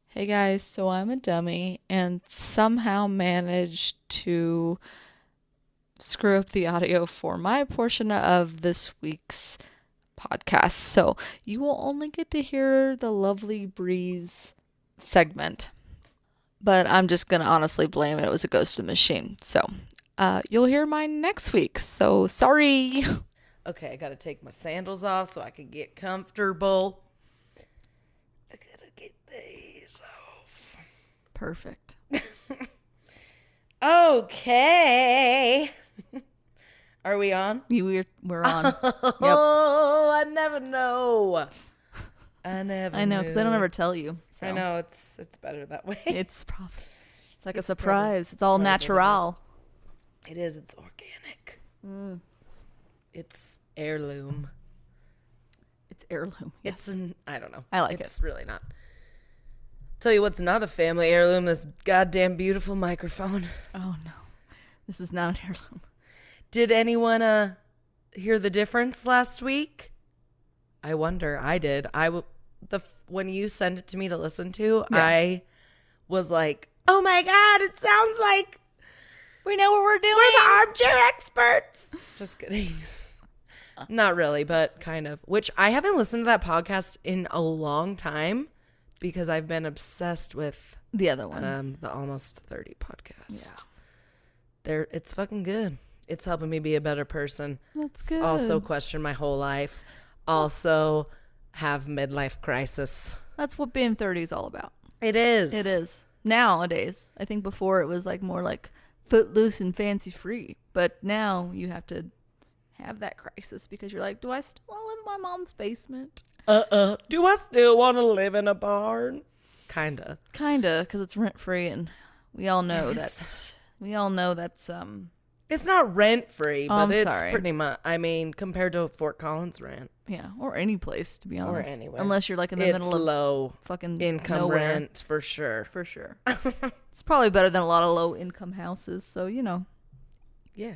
Hey guys, so I'm a dummy and somehow managed to screw up the audio for my portion of this week's podcast. So you will only get to hear the lovely breeze segment. But I'm just going to honestly blame it. It was a ghost of machine. So you'll hear mine next week. So sorry. Okay, I gotta take my sandals off so I can get comfortable. I gotta get these off. Perfect. Okay. Are we on? We're on. Oh, I never know. I know, because I don't ever tell you. So. I know, it's better that way. It's like a surprise. It's all natural. It is. It's organic. It's heirloom. It's heirloom. Yes. I don't know. I like it. It's really not. Tell you what's not a family heirloom, this goddamn beautiful microphone. Oh, no. This is not an heirloom. Did anyone hear the difference last week? I wonder. I did. When you sent it to me to listen to, yeah. I was like, oh my God, it sounds like we know what we're doing. We're the armchair experts. Just kidding. Not really, but kind of. Which I haven't listened to that podcast in a long time because I've been obsessed with the other one, the Almost 30 podcast. Yeah, it's fucking good. It's helping me be a better person. That's good. Also question my whole life. Also have midlife crisis. That's what being 30 is all about. It is. It is nowadays. I think before it was like more like footloose and fancy free, but now you have to have that crisis because you're like, do I still want to live in my mom's basement? Do I still want to live in a barn? Kinda, because it's rent free, and we all know that's it's not rent free, but it's sorry. pretty much. I mean, compared to Fort Collins rent, yeah, or any place to be honest, or anywhere, unless you're like in the middle of low fucking income nowhere. Rent for sure. It's probably better than a lot of low income houses, so yeah,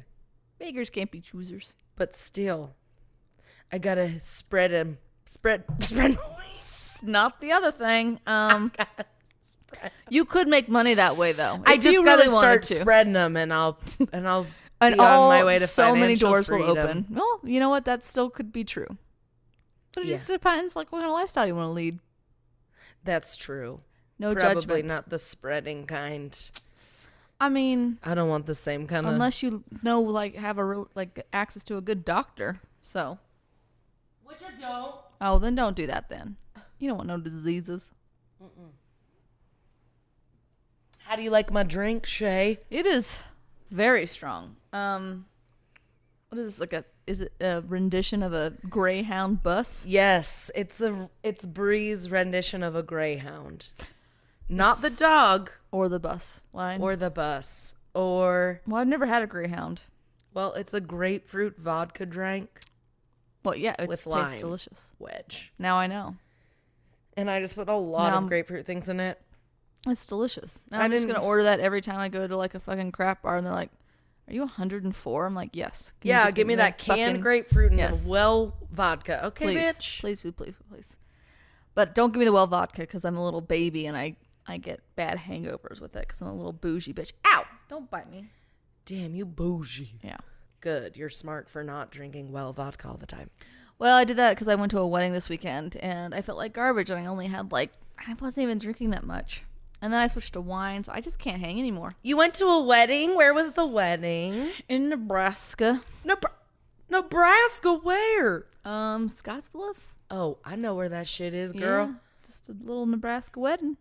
beggars can't be choosers. But still, I gotta spread my wings. Not the other thing. You could make money that way though. I just gotta start spreading them, and I'll be on my way to so many doors freedom. will open. Well, you know what? That still could be true. But it just depends, like what kind of lifestyle you want to lead. That's true. No Probably judgment. not the spreading kind. I mean, I don't want the same kind of. Unless you know, like, have access to a good doctor. So. Which I don't. Oh, then don't do that. Then you don't want no diseases. Mm-mm. How do you like my drink, Shay? It is very strong. What is this, is it a rendition of a Greyhound bus? Yes, it's Bree's rendition of a Greyhound. Not the dog. Or the bus line. Or the bus. Well, I've never had a Greyhound. Well, it's a grapefruit vodka drink. Well, yeah, it with tastes lime delicious. Wedge. Now I know. And I just put a lot of grapefruit things in it. It's delicious. Now I'm just going to order that every time I go to like a fucking crap bar and they're like, are you 104? I'm like, yes. Yeah, give me that canned grapefruit and the well vodka. Okay, please, bitch. Please. But don't give me the well vodka because I'm a little baby and I get bad hangovers with it because I'm a little bougie bitch. Ow! Don't bite me. Damn, you bougie. Yeah. Good. You're smart for not drinking well vodka all the time. Well, I did that because I went to a wedding this weekend and I felt like garbage and I only had I wasn't even drinking that much. And then I switched to wine, so I just can't hang anymore. You went to a wedding? Where was the wedding? In Nebraska. Nebraska, where? Scottsbluff. Oh, I know where that shit is, girl. Yeah, just a little Nebraska wedding.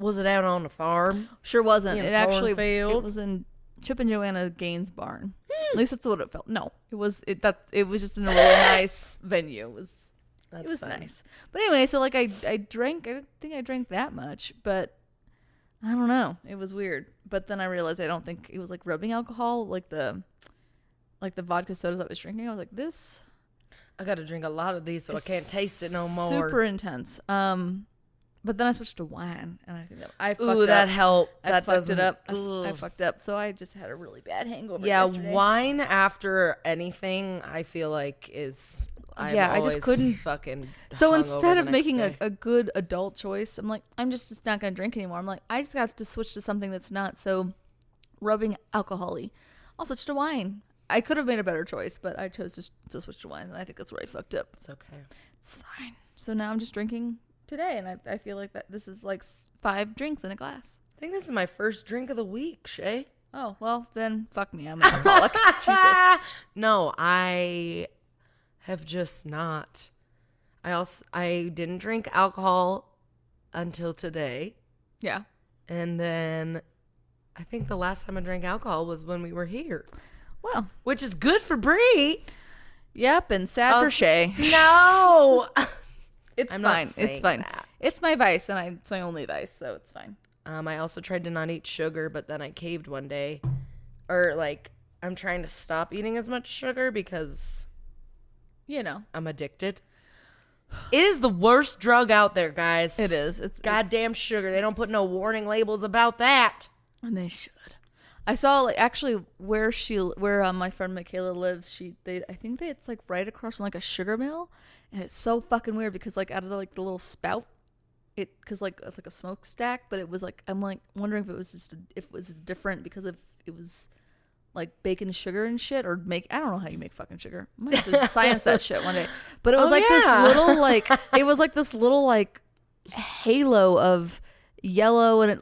Was it out on a farm? Sure wasn't. It cornfield? It was in Chip and Joanna Gaines' barn. At least that's what it felt. No, it was just in a really nice venue. It was nice. But anyway, so I drank. I didn't think I drank that much, but I don't know. It was weird. But then I realized I don't think it was like rubbing alcohol, like the vodka sodas I was drinking. I was like, this. I got to drink a lot of these so I can't taste it no more. Super intense. But But then I switched to wine, and I think that I fucked Ooh, up. that helped. I That fucked it doesn't. up. I fucked up. So I just had a really bad hangover yesterday. Wine after anything, I feel like is. I'm I just always couldn't. fucking. So hungover instead the of next making day. a good adult choice, I'm like, I'm just not going to drink anymore. I'm like, I just have to switch to something that's not so rubbing alcohol-y. I'll switch to wine. I could have made a better choice, but I chose to switch to wine, and I think that's where I fucked up. It's okay. It's fine. So now I'm just drinking today, and I feel like that this is like 5 drinks in a glass. I think this is my first drink of the week, Shay. Oh, well, then fuck me. I'm an alcoholic. Jesus. No, I have just not. I didn't drink alcohol until today. Yeah. And then I think the last time I drank alcohol was when we were here. Well, Which is good for Brie. yep, and sad for Shay. No. It's I'm fine. not saying It's fine. that. It's my vice, and it's my only vice, so it's fine. I also tried to not eat sugar, but then I caved one day. Or like I'm trying to stop eating as much sugar because You know. I'm addicted. It is the worst drug out there, guys. It is. It's Goddamn sugar. They don't put no warning labels about that. And they should. I saw like actually where my friend Michaela lives. I think it's like right across from like a sugar mill, and it's so fucking weird because like out of the little spout, because like it's like a smokestack, but it was like I'm like wondering if it was different because if it was like baking sugar and shit or I don't know how you make fucking sugar. I might have to science that shit one day. But it was this little like halo of yellow, and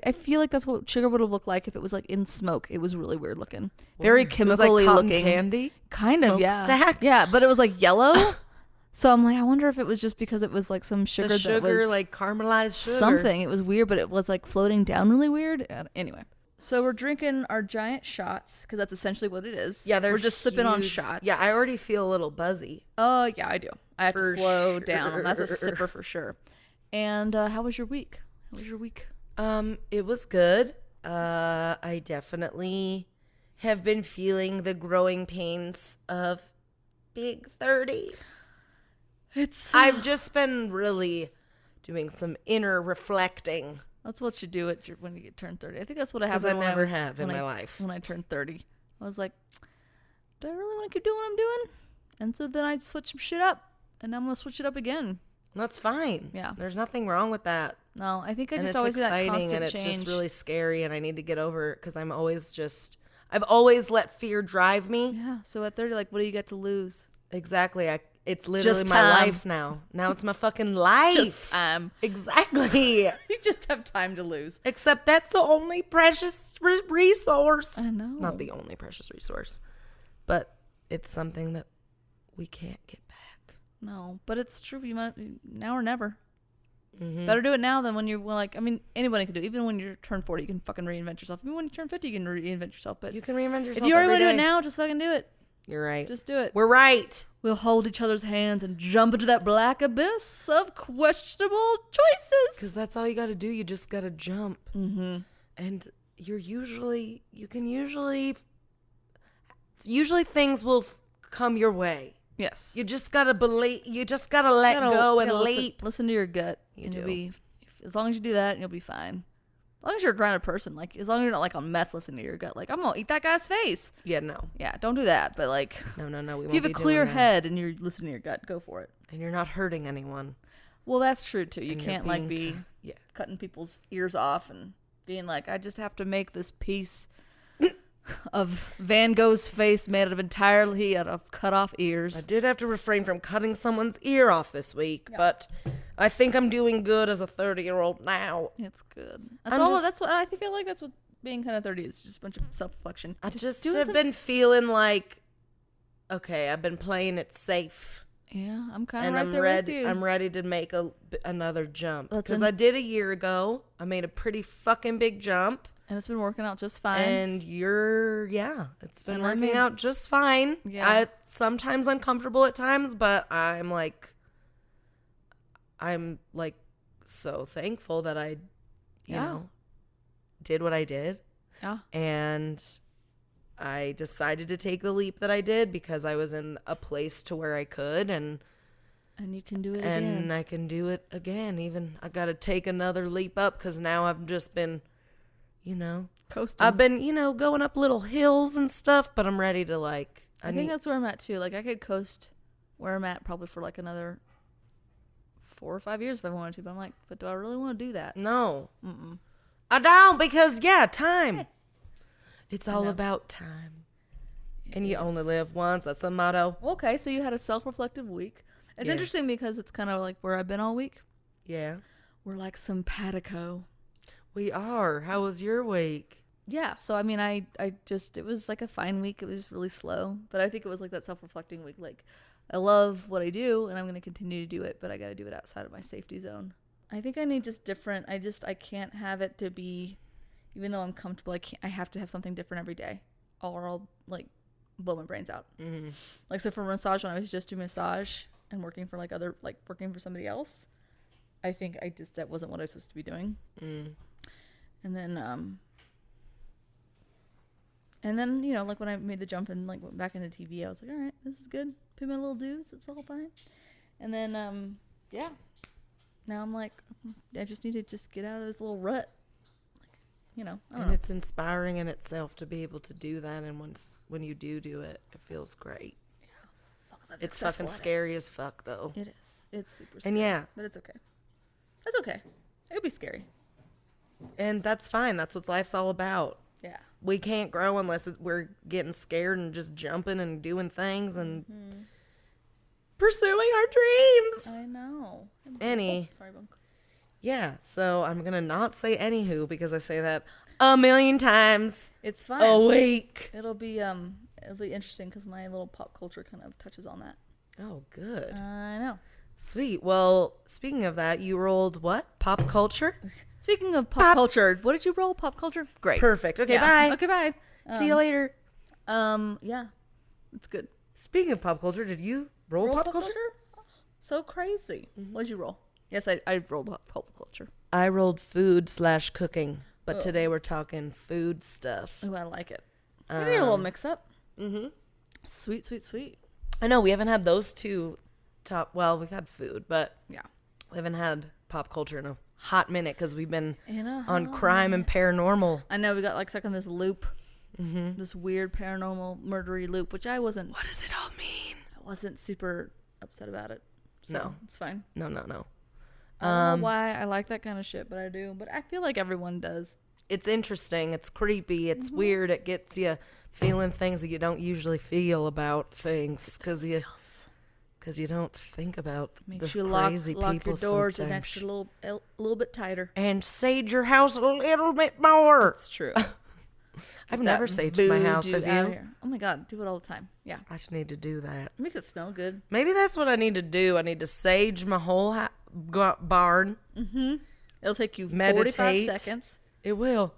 I feel like that's what sugar would have looked like if it was like in smoke. It was really weird looking, very chemically looking, candy, kind of, yeah, stack. yeah. But it was like yellow. So I'm like, I wonder if it was just because it was like some sugar, The that was like caramelized sugar. something. It was weird, but it was like floating down really weird. Anyway, so we're drinking our giant shots because that's essentially what it is. Yeah, we're just sipping on huge. shots. Yeah, I already feel a little buzzy. Oh yeah, I do. I have For to slow down. That's a sure. sipper for sure. And how was your week? How was your week? It was good. I definitely have been feeling the growing pains of big 30. I've just been really doing some inner reflecting. That's what you do when you turn 30. I think that's what I have. Because I never have in my life. When I turned 30, I was like, do I really want to keep doing what I'm doing? And so then I switched some shit up, and I'm gonna switch it up again. That's fine. Yeah. There's nothing wrong with that. No, I think I And just it's always do that exciting constant and it's change. just really scary, and I need to get over it because I've always let fear drive me. Yeah. So at 30, like, what do you got to lose? Exactly. It's literally Just my time. life now. Now it's my fucking life. Just time. Exactly. You just have time to lose. Except that's the only precious resource. I know. Not the only precious resource, but it's something that we can't get back. No, but it's true. You might now or never. Better do it now than when you're anybody can do it. Even when you turn 40, you can fucking reinvent yourself. Even when you turn 50, you can reinvent yourself. But You can reinvent yourself. if you already every want to do it day. now, just fucking do it. You're right. Just do it. We're right. We'll hold each other's hands and jump into that black abyss of questionable choices. Because that's all you got to do. You just got to jump. Mm-hmm. And usually things will come your way. Yes. You just got to believe. You just got to let go and leap. Listen to your gut. You do. You'll be, as long as you do that, you'll be fine. As long as you're a grounded person, like as long as you're not like on meth listening to your gut, like I'm gonna eat that guy's face. Yeah, no. Yeah, don't do that. But like, No. We if won't you have a be clear doing that. head and you're listening to your gut, go for it. And you're not hurting anyone. Well, that's true too. You And you're can't like being be yeah. cutting people's ears off and being like, I just have to make this piece of Van Gogh's face made entirely out of cut off I ears. did have to refrain from cutting someone's ear off this week, but I think I'm doing good as a 30-year-old now. It's good. I'm That's what I feel like. That's what being kind of 30 is. Just a bunch of self reflection. I just doing have some- been feeling like, okay, I've been playing it safe. Yeah, I'm kind of And right I'm there ready. with you. I'm ready to make another jump That's because an- I did a year ago. I made a pretty fucking big jump, And it's been working out just fine. and it's been And I working made- out just fine. Yeah. Sometimes uncomfortable at times, but I'm like so thankful that I, Yeah. did what I did, Yeah. and I decided to take the leap that I did because I was in a place to where I could, and And you can do it and again. I can do it again. Even I got to take another leap up because now I've just been, Coasting. I've been, going up little hills and stuff, but I'm ready to like. I think that's where I'm at too. Like I could coast where I'm at probably for like another 4 or 5 years if I wanted to. But I'm like, but do I really want to do that? No. Mm-mm. I don't because time. It's all about time. And you only live once. That's the motto. Okay, so you had a self-reflective week. It's interesting because it's kind of like where I've been all week. Yeah. We're like simpatico. We are. How was your week? Yeah, so I mean, I just, it was like a fine week. It was really slow, but I think it was like that self-reflecting week. Like, I love what I do, and I'm going to continue to do it, but I got to do it outside of my safety zone. I think I need just different. I can't have it to be, even though I'm comfortable, I have to have something different every day, or I'll like blow my brains out. Mm-hmm. Like, so for massage, when I was just doing massage and working for working for somebody else, I think that wasn't what I was supposed to be doing. And then, like when I made the jump and like went back into TV, I was like, all right, this is good. Pay my little dues. It's all fine. And then, now I'm like, I just need to just get out of this little rut. Like, I don't know. It's inspiring in itself to be able to do that. And when you do it, it feels great. Yeah. As long as I'm it's successful fucking scary as fuck, though. It is. It's super scary. And but it's okay. It's okay. It could be scary. And that's fine. That's what life's all about. Yeah. We can't grow unless we're getting scared and just jumping and doing things and pursuing our dreams. I know. Sorry, Bunk. Yeah, so I'm going to not say anywho because I say that a million times. It's fine. A week. It'll be interesting because my little pop culture kind of touches on that. Oh, good. I know. Sweet. Well, speaking of that, you rolled what? Pop culture? Speaking of pop culture, what did you roll? Pop culture? Great. Perfect. Okay, yeah. bye. Okay, bye. See you later. Yeah. It's good. Speaking of pop culture, did you roll pop culture? Oh, so crazy. What did you roll? Yes, I rolled pop culture. I rolled food/cooking, but today we're talking food stuff. Oh, I like it. We need a little mix up. Mm-hmm. Sweet, sweet, sweet. I know, we haven't had those two top, well, we've had food, but yeah, we haven't had pop culture in a hot minute because we've been on crime and paranormal. I know, we got like stuck in this loop, this weird paranormal murdery loop, which I wasn't. What does it all mean? I wasn't super upset about it. So no. It's fine. No. I don't know why I like that kind of shit, but I do. But I feel like everyone does. It's interesting. It's creepy. It's weird. It gets you feeling things that you don't usually feel about things because you don't think about Makes the you crazy lock people your doors sometimes. an extra little bit tighter. And sage your house a little bit more. It's true. I've never saged my house. Have you? Oh my God, do it all the time. Yeah. I should need to do that. It makes it smell good. Maybe that's what I need to do. I need to sage my whole barn. Mm-hmm. It'll take you Meditate. 45 seconds. It will.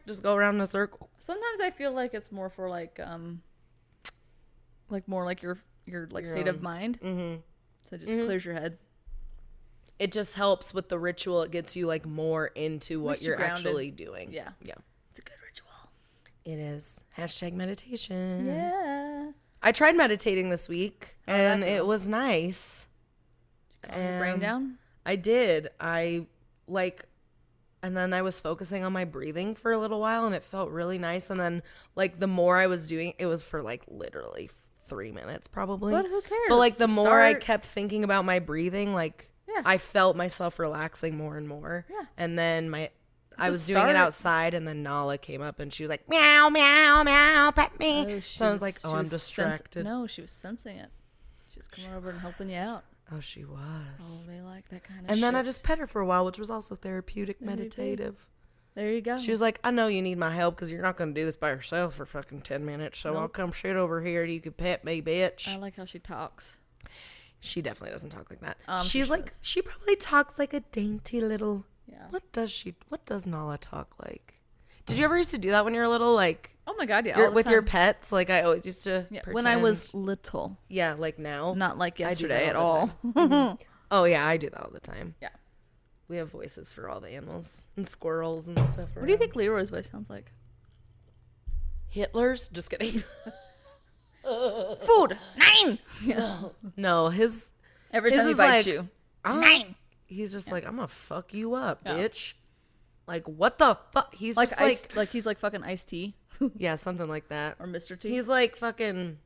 Just go around in a circle. Sometimes I feel like it's more for like more like your state of mind. Mm-hmm. So it just clears your head. It just helps with the ritual. It gets you like more into what you're actually doing. Yeah. Yeah. It's a good ritual. It is. #meditation. Yeah. I tried meditating this week and it was nice. Calm your brain down? I did. And then I was focusing on my breathing for a little while and it felt really nice. And then like the more I was doing, it was for like literally 3 minutes probably. But who cares? But like the more I kept thinking about my breathing, like Yeah. I felt myself relaxing more and more. Yeah. And then I was Just doing it start. outside and then Nala came up and she was like, meow, meow, meow, pet me. Oh, So I was like, she I'm was distracted. No, she was sensing it. She was coming over and helping you out. Oh, she was. Oh, they like that kind of And shit. then I just pet her for a while, which was also therapeutic, meditative. There you go. She was like, I know you need my help because you're not going to do this by yourself for fucking 10 minutes. So I'll come sit over here and you can pet me, bitch. I like how she talks. She definitely doesn't talk like that. She She's like, does. she probably talks like a dainty little. Yeah. What does Nala talk like? Did you ever used to do that when you were little? Like, Oh my God, yeah. all the with your time. pets? Like, I always used to. Yeah, pretend. when I was little, Yeah, like now. not like I do that yesterday at all all. Oh, yeah, I do that all the time. Yeah. We have voices for all the animals and squirrels and stuff. What do you think Leroy's voice sounds like? Hitler's? Just kidding. Food 9. No, his Every His time he is bites like, you. "Ah." He's just like, I'm gonna fuck you up, Yeah. bitch. Like, what the fuck? He's Like just ice, like he's like fucking Ice Tea yeah, something like that. or Mr. T. He's like fucking,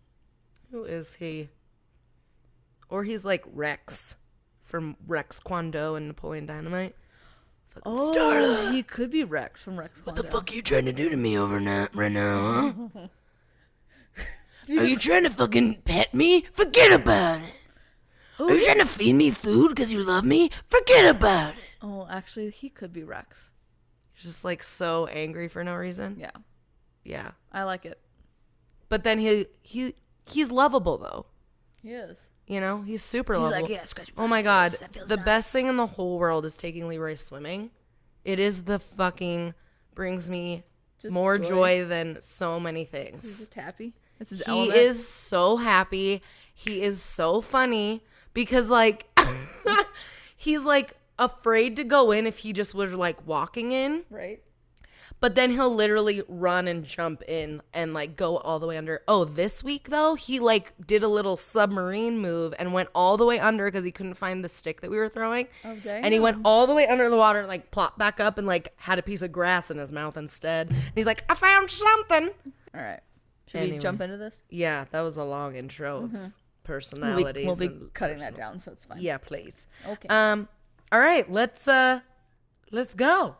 who is he? Or he's like Rex from Rex Kwando and Napoleon Dynamite. Fucking Starla. He could be Rex from Rex. What the fuck are you trying to do to me right now, huh? Are you trying to fucking pet me? Forget about it. Are you trying to feed me food because you love me? Forget about it. Oh, actually, he could be Rex. He's just like so angry for no reason. Yeah, Yeah. I like it. But then he's lovable though. He is. You know, he's super He's lovable. like, yeah, scratch my Oh my god, face. That feels the nice. best thing in the whole world is taking Leroy swimming. It is the fucking brings me Just more joy. joy than so many He's things. just happy. It's his He element. is so happy. He is so funny because like he's like afraid to go in if he just was like walking in. Right. But then he'll literally run and jump in and like go all the way under. Oh, this week though, he like did a little submarine move and went all the way under because he couldn't find the stick that we were throwing. Oh, damn. And he went all the way under the water and like plopped back up and like had a piece of grass in his mouth instead. And he's like, I found something. All right. Should Anyway. we jump into this? Yeah, that was a long intro of personalities. We'll be and cutting that down, so it's fine. Yeah, please. Okay. All right, let's go.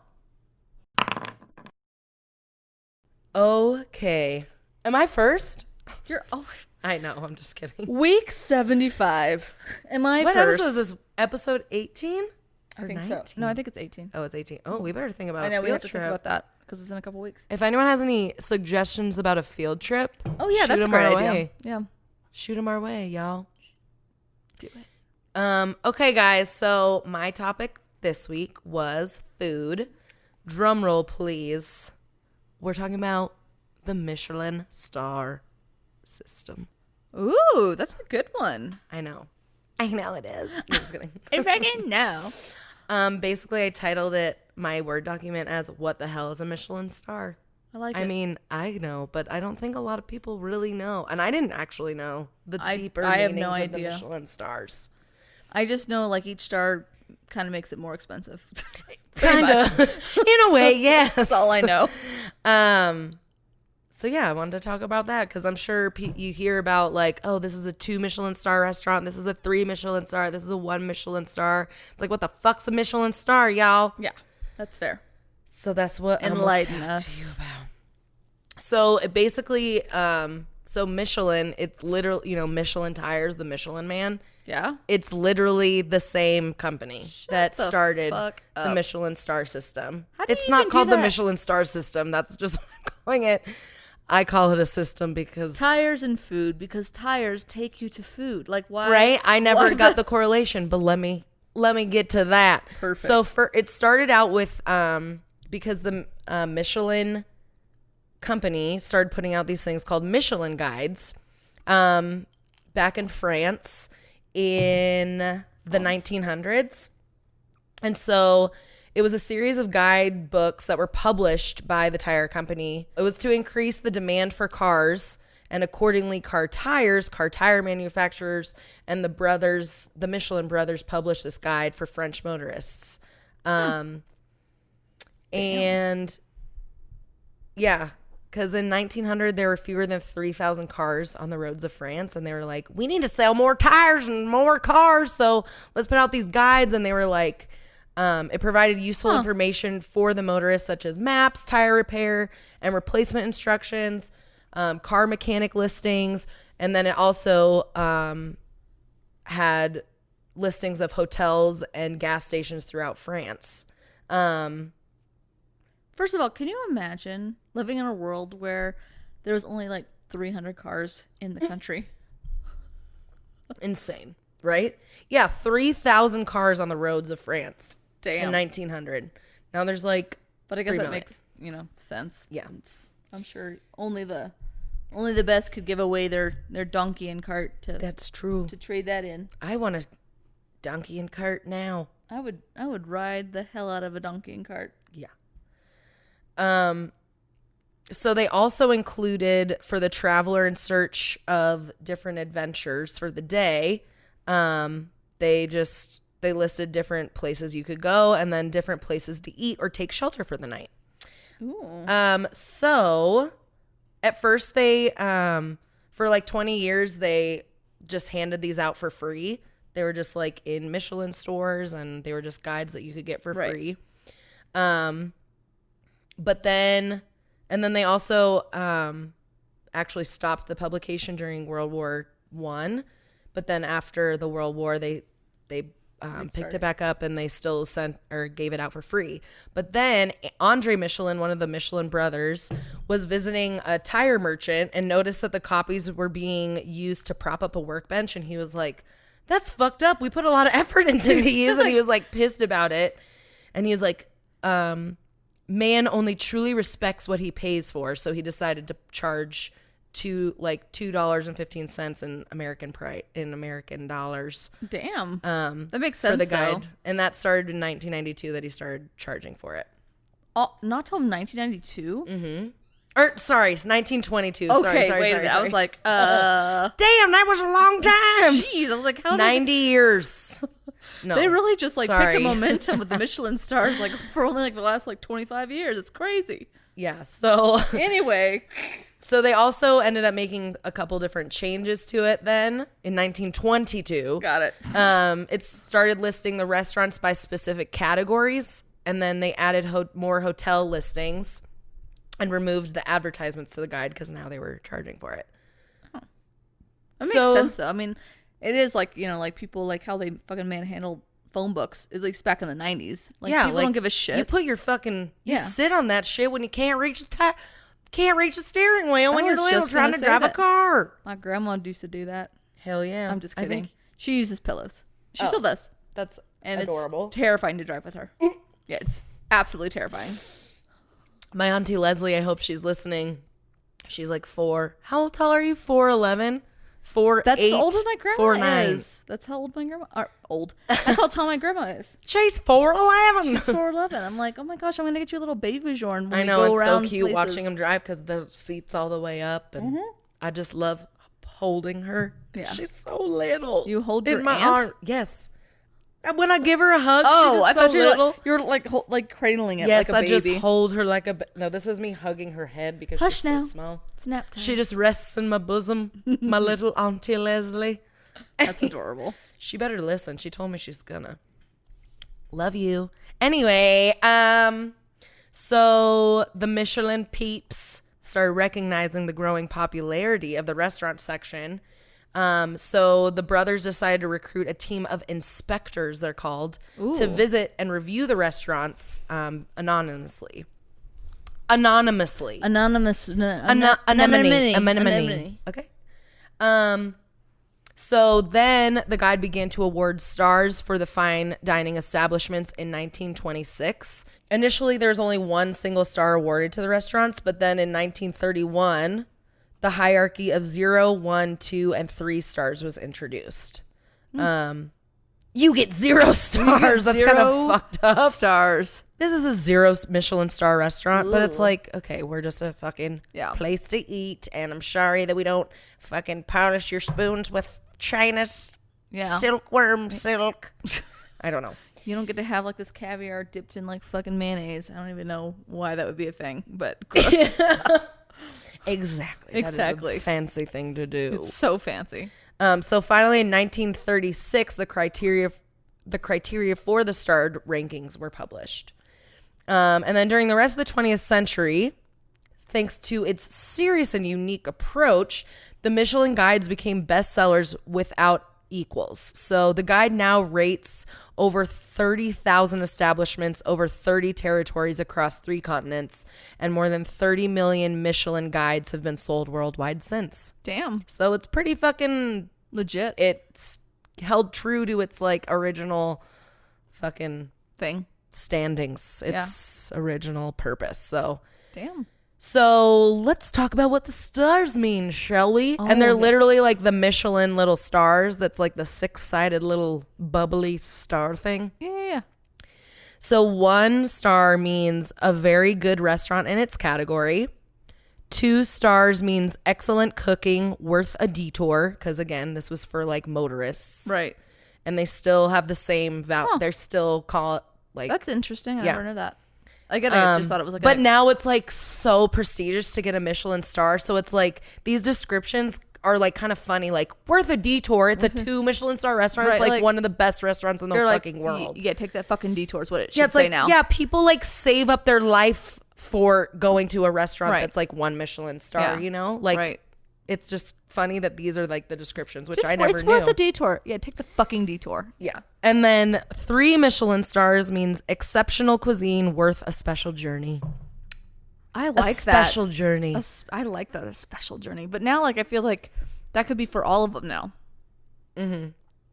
Okay. Am I first? You're I know, I'm just kidding. week 75. Am I What first? episode is this? Episode 18? I think so. No, I think it's 18. Oh, it's 18. Oh, we better think about I know a we have field to trip. think about that because it's in a couple weeks. If anyone has any suggestions about a field trip, Oh yeah, shoot that's a 'em great our idea. way. Yeah. Shoot them our way, y'all. Do it. Okay, guys. So my topic this week was food. Drum roll, please. We're talking about the Michelin star system. Ooh, that's a good one. I know it is. I'm just kidding. If I can know. Basically, I titled it my Word document as "What the hell is a Michelin star?" I like it. I mean, I know, but I don't think a lot of people really know, and I didn't actually know the deeper I have meanings no of the idea. Michelin stars. I just know like each star kind of makes it more expensive. Kind of, in a way, yes. That's all I know. So yeah, I wanted to talk about that because I'm sure you hear about like, oh, this is a 2 Michelin star restaurant. This is a 3 Michelin star. This is a 1 Michelin star. It's like, what the fuck's a Michelin star, y'all? Yeah, that's fair. So that's what Enlighten I'm gonna talk to you us. about. So it basically, so Michelin, it's literally, Michelin tires, the Michelin Man. Yeah. It's literally the same company that the started fuck the up. Michelin star system. How do It's you not even do called the that? Michelin star system. That's just what I'm calling it. I call it a system because Tires and food because tires take you to food. Like why? right? I never why- got the correlation, but let me get to that. Perfect. So it started out with because the Michelin company started putting out these things called Michelin guides back in France in the 1900s. And so it was a series of guidebooks that were published by the tire company. It was to increase the demand for cars, and accordingly, car tire manufacturers, and the Michelin brothers published this guide for French motorists. And yeah, because in 1900 there were fewer than 3,000 cars on the roads of France, and they were like, we need to sell more tires and more cars, so let's put out these guides. And they were like, it provided useful information for the motorists, such as maps, tire repair and replacement instructions, car mechanic listings, and then it also had listings of hotels and gas stations throughout France. First of all, can you imagine living in a world where there was only like 300 cars in the country? Insane, right? Yeah, 3,000 cars on the roads of France Damn. in 1900. Now there's like, But I guess 3 that million. makes, sense. Yeah. I'm sure only the best could give away their donkey and cart That's true. to trade that in. I want a donkey and cart now. I would ride the hell out of a donkey and cart. Yeah. So they also included for the traveler in search of different adventures for the day. They they listed different places you could go and then different places to eat or take shelter for the night. Ooh. So at first they, for like 20 years, they just handed these out for free. They were just like in Michelin stores and they were just guides that you could get for free. But then they also, actually stopped the publication during World War I. But then after the World War, they picked it back up and they still sent or gave it out for free. But then Andre Michelin, one of the Michelin brothers, was visiting a tire merchant and noticed that the copies were being used to prop up a workbench. And he was like, that's fucked up. We put a lot of effort into these. And he was like pissed about it. And he was like, man only truly respects what he pays for. So he decided to charge $2.15 in American dollars. Damn. That makes sense for the guide. though. And that started in 1992 that he started charging for it. Oh, not till 1992? Mm-hmm. Or sorry, it's 1922. Okay, sorry. I was like, damn, that was a long time. Jeez, I was like, how 90 years. No, they really just like sorry. picked a momentum with the Michelin stars like for only like the last like 25 years. It's crazy. Yeah, so anyway. So they also ended up making a couple different changes to it then in 1922. Got it. It started listing the restaurants by specific categories, and then they added more hotel listings and removed the advertisements to the guide because now they were charging for it. Oh. That makes sense though. I mean, it is like, you know, like people like how they fucking manhandled phone books, at least back in the 90s. Like, yeah, people don't give a shit. You put your fucking, you sit on that shit when you can't reach the steering wheel when you're little trying to drive a car. My grandma used to do that. Hell yeah. I'm just kidding. She uses pillows. She still does. That's and adorable. It's terrifying to drive with her. Yeah, it's absolutely terrifying. My auntie Leslie, I hope she's listening. She's like 4. How tall are you? 4'11"? 4'8"? That's how old my grandma 4'9". is. That's how old my grandma old. That's how tall my grandma is. She's 4'11". She's 4'11". I'm like, oh my gosh, I'm gonna get you a little baby Bjorn when I know, we go it's around so cute places. watching him drive because the seat's all the way up, and I just love holding her. Yeah. She's so little. You hold in your my aunt? arm. Yes. And when I give her a hug, oh, she's I so thought little. you were like cradling it yes, like a baby. I just hold her like a no, this is me hugging her head because Hush she's now. so small. It's nap time. She just rests in my bosom, my little Auntie Leslie. That's adorable. She better listen. She told me she's gonna. Love you. Anyway, so the Michelin peeps started recognizing the growing popularity of the restaurant section. So the brothers decided to recruit a team of inspectors, they're called, to visit and review the restaurants anonymously. Anonymity. Okay. So then the guide began to award stars for the fine dining establishments in 1926. Initially, there was only one single star awarded to the restaurants, but then in 1931, the hierarchy of 0, 1, 2, and 3 stars was introduced. You get 0 stars. That's kind of fucked up. Stars. This is a 0 Michelin star restaurant, but it's like, okay, we're just a fucking place to eat, and I'm sorry that we don't fucking polish your spoons with China silkworm silk. I don't know. You don't get to have like this caviar dipped in like fucking mayonnaise. I don't even know why that would be a thing, but gross. Exactly. That is a fancy thing to do. It's so fancy. So finally in 1936, the criteria for the starred rankings were published. And then during the rest of the 20th century, thanks to its serious and unique approach, the Michelin guides became bestsellers without equals. So the guide now rates over 30,000 establishments over 30 territories across 3 continents, and more than 30 million Michelin guides have been sold worldwide since. Damn. So it's pretty fucking legit. It's held true to its like original fucking thing. Standings. Its original purpose. So damn. So let's talk about what the stars mean, shall we? And they're literally like the Michelin little stars. That's like the 6-sided little bubbly star thing. Yeah. So 1 star means a very good restaurant in its category. 2 stars means excellent cooking, worth a detour. Because again, this was for like motorists. Right. and they still have the same Huh. they're still call it like That's interesting. I Yeah. never knew that. I get it. I just thought it was like but now it's like so prestigious to get a Michelin star, so it's like these descriptions are like kind of funny, like worth a detour. It's a 2 Michelin star restaurant. Right, It's like like, one of the best restaurants in the they're fucking like, world. Yeah, take that fucking detour is what it should Yeah, it's say like now. yeah, people like save up their life for going to a restaurant Right. that's like 1 Michelin star, Yeah. you know? Like Right. it's just funny that these are like the descriptions, which Just, I never it's knew. worth the detour. Yeah, take the fucking detour. Yeah. And then 3 Michelin stars means exceptional cuisine worth a special journey. I like A that. special journey. I like that, a special journey. But now, like, I feel like that could be for all of them now.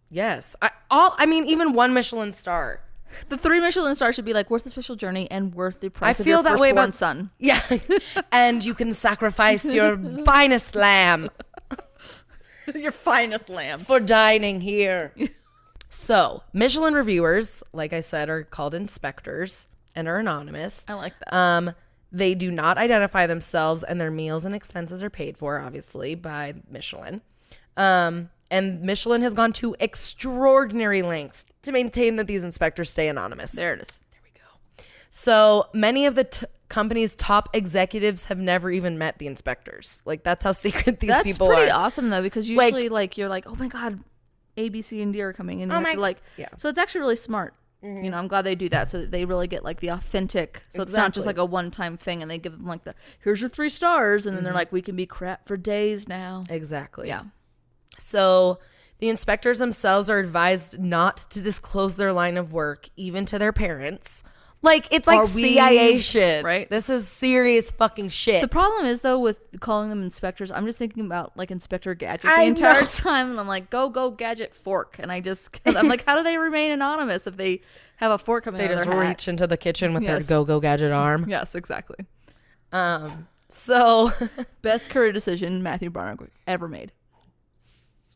Yes. I mean, even 1 Michelin star. The 3 Michelin stars should be like worth the special journey and worth the price I of feel your that way firstborn about son. Yeah. And you can sacrifice your finest lamb Your finest lamb. for dining here. So, Michelin reviewers, like I said, are called inspectors and are anonymous. I like that. They do not identify themselves, and their meals and expenses are paid for, obviously, by Michelin. And Michelin has gone to extraordinary lengths to maintain that these inspectors stay anonymous. There it is. There we go. So many of the company's top executives have never even met the inspectors. Like, that's how secret these people are. That's pretty awesome, though, because usually, like, you're like, oh my God, A, B, C, and D are coming. And you have to, like, so it's actually really smart. You know, I'm glad they do that so that they really get like the authentic. So it's not just like a one-time thing, and they give them like here's your 3 stars, and then they're like, we can be crap for days now. Exactly. Yeah. So the inspectors themselves are advised not to disclose their line of work, even to their parents. Like, it's like CIA shit. Right? This is serious fucking shit. The problem is, though, with calling them inspectors, I'm just thinking about like Inspector Gadget the I entire know. time, and I'm like, go Gadget fork, and I'm like, how do they remain anonymous if they have a fork coming They out of just their hat? reach into the kitchen with Yes. their go gadget arm. Yes, exactly. So Best career decision Matthew Barnawick ever made.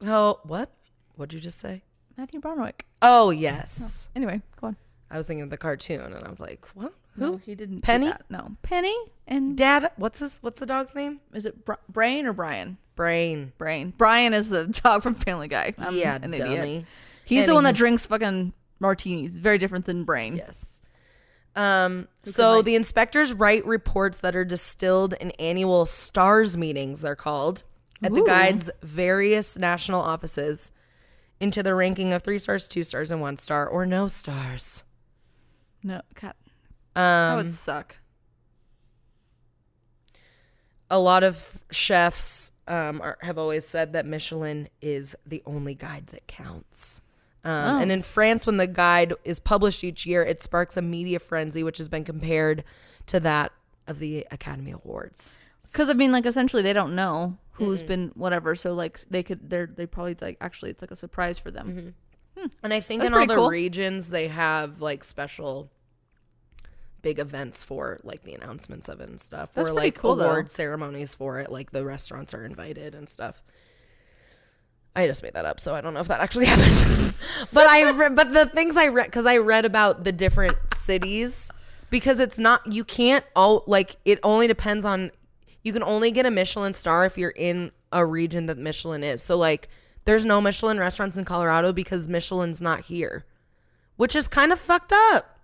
what? What'd you just say? Matthew Barnawick. Oh, yes. Anyway, go on. I was thinking of the cartoon, and I was like, what? No, he didn't. do Penny? that. No, Penny and Dad, what's the dog's name? is it Brain or Brian? Brain. Brain. Brian is the dog from Family Guy. I'm Yeah, an dummy. idiot. He's the one that Anywho. drinks fucking martinis. Very different than Brain. Yes. So the inspectors write reports that are distilled in annual STARS meetings, they're called, at the Ooh. guide's various national offices into the ranking of 3 stars, 2 stars, and 1 star, or no stars. No, God, that would suck. A lot of chefs have always said that Michelin is the only guide that counts. And in France, when the guide is published each year, it sparks a media frenzy, which has been compared to that of the Academy Awards. Because I mean, like, essentially, they don't know who's been whatever. So like, they probably like actually it's like a surprise for them. And I think That's in all pretty the cool. regions, they have like special big events for like the announcements of it and stuff. That's or pretty like cool, though. award ceremonies for it. Like the restaurants are invited and stuff. I just made that up, so I don't know if that actually happened. But the things I read, because I read about the different cities, because it's not, you can't all like, it only depends on, you can only get a Michelin star if you're in a region that Michelin is. So like, there's no Michelin restaurants in Colorado because Michelin's not here, which is kind of fucked up.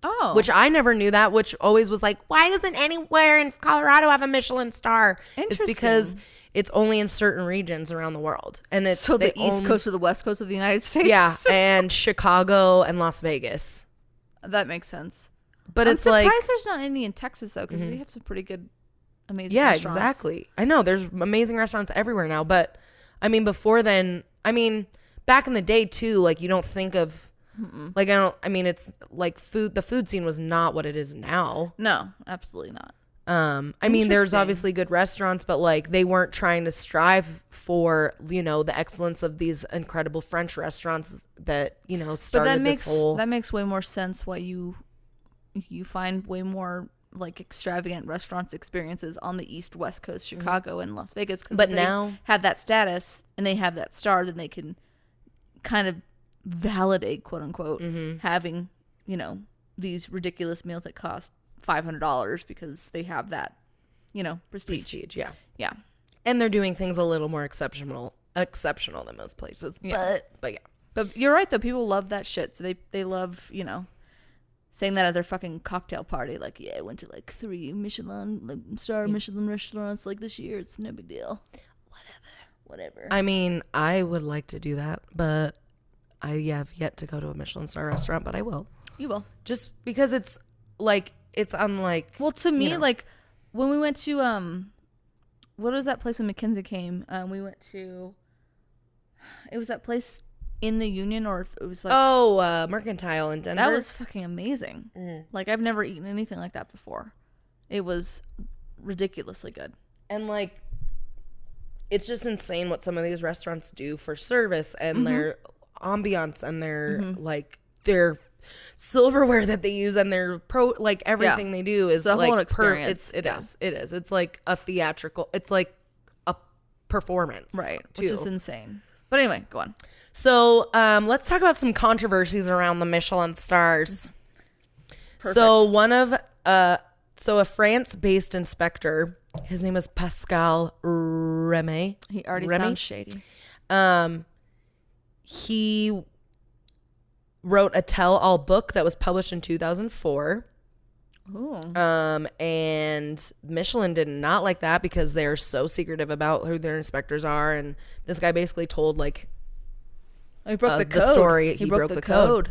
Oh, Which I never knew that, which always was like, why doesn't anywhere in Colorado have a Michelin star? It's because it's only in certain regions around the world. And it's so the East Coast or the West Coast of the United States. Yeah, and Chicago and Las Vegas. That makes sense. But I'm it's like, surprised there's not any in Texas though, because we have some pretty good, amazing. yeah, restaurants. exactly. I know there's amazing restaurants everywhere now, but I mean, before then, I mean, back in the day too, like you don't think of, like I mean, it's like the food scene was not what it is now. No, absolutely not. I mean, there's obviously good restaurants, but like they weren't trying to strive for, you know, the excellence of these incredible French restaurants that, you know, started this whole. That makes way more sense why you find way more like extravagant restaurants experiences on the East West Coast, Chicago and Las Vegas. But if now- they have that status and they have that star, then they can kind of validate, quote unquote, having, you know, these ridiculous meals that cost $500 because they have that, you know, prestige. Yeah. Yeah. And they're doing things a little more exceptional than most places. Yeah. But yeah. But you're right though. People love that shit. So they love, saying that at their fucking cocktail party. Like, yeah, I went to like 3 Michelin restaurants like this year. It's no big deal. Whatever. I mean, I would like to do that, but I have yet to go to a Michelin star restaurant, but I will. You will. Just because it's unlike. Well, to me, like when we went to what was that place when Mackenzie came? We went to. It was that place in the Union, or if it was like Mercantile in Denver. That was fucking amazing. Like I've never eaten anything like that before. It was ridiculously good. And like, it's just insane what some of these restaurants do for service and their ambiance and their like their silverware that they use and their everything they do is the like whole experience. It is. It's like a theatrical. It's like a performance, Right? Too. Which is insane. But anyway, go on. So let's talk about some controversies around the Michelin stars. Perfect. So a France-based inspector, his name is Pascal Remy. He already sounds shady. He wrote a tell-all book that was published in 2004. Ooh. And Michelin did not like that because they're so secretive about who their inspectors are. And this guy basically told He broke the code. the story. He broke the code.